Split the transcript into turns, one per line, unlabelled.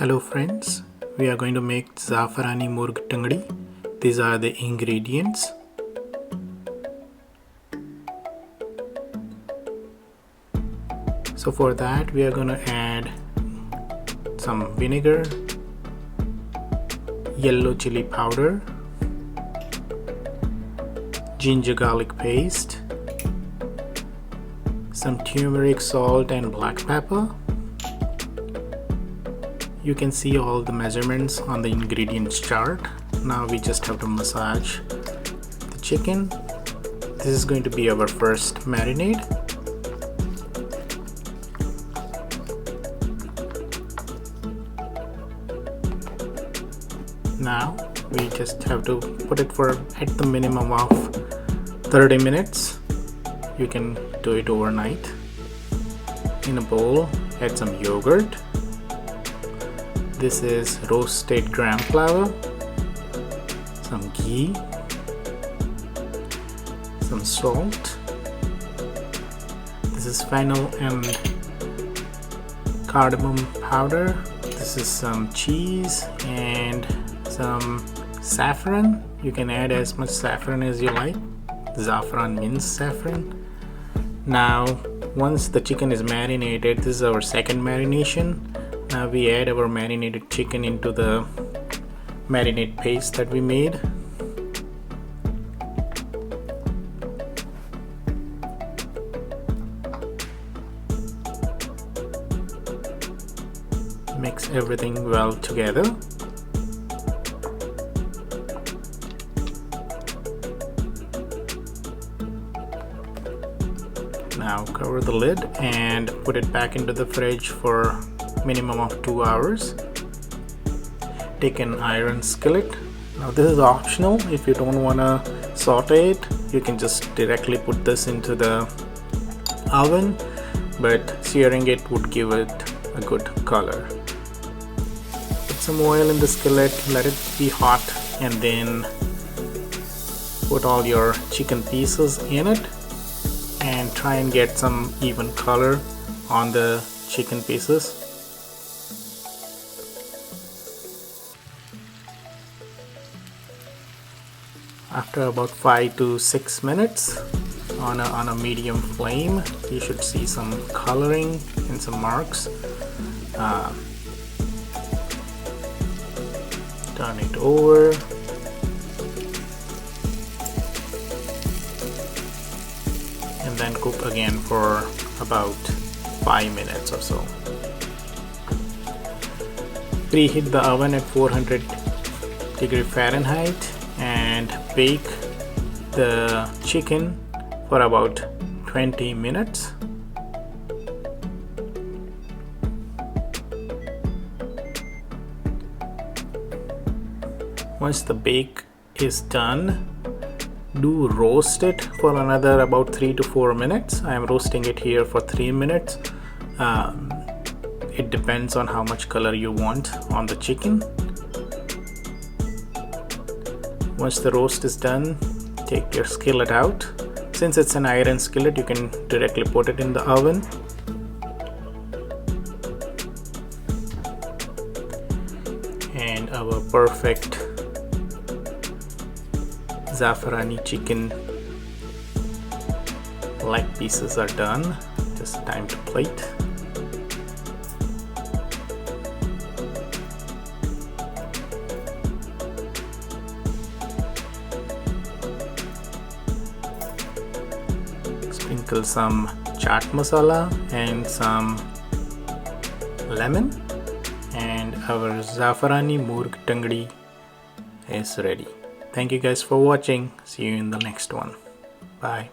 Hello friends, we are going to make Zafarani Murgh Tangadi. These are the ingredients. So for that we are going to add some vinegar, yellow chili powder, ginger garlic paste, some turmeric, salt and black pepper. You can see all the measurements on the ingredients chart. Now we just have to massage the chicken. This is going to be our first marinade. Now we just have to put it for at the minimum of 30 minutes. You can do it overnight. In a bowl, add some yogurt. This is roasted gram flour, some ghee, some salt. This is fennel and cardamom powder. This is some cheese and some saffron. You can add as much saffron as you like. Saffron means saffron. Now once the chicken is marinated, this is our second marination. Now we add our marinated chicken into the marinade paste that we made. Mix everything well together. Now cover the lid and put it back into the fridge for minimum of 2 hours. Take an iron skillet. Now this is optional. If you don't want to saute it, you can just directly put this into the oven, but searing it would give it a good color. Put some oil in the skillet, let it be hot, and then put all your chicken pieces in it and try and get some even color on the chicken pieces. After about 5 to 6 minutes on a medium flame, you should see some coloring and some marks. Turn it over. And then cook again for about 5 minutes or so. Preheat the oven at 400 degree Fahrenheit and bake the chicken for about 20 minutes. Once the bake is done, do roast it for another about 3 to 4 minutes. I am roasting it here for 3 minutes. It depends on how much color you want on the chicken. Once the roast is done, take your skillet out. Since it's an iron skillet, you can directly put it in the oven. And our perfect Zafarani chicken leg pieces are done. Just time to plate. Sprinkle some chaat masala and some lemon, and our Zafarani Murgh Tangadi is ready. Thank you guys for watching. See you in the next one. Bye.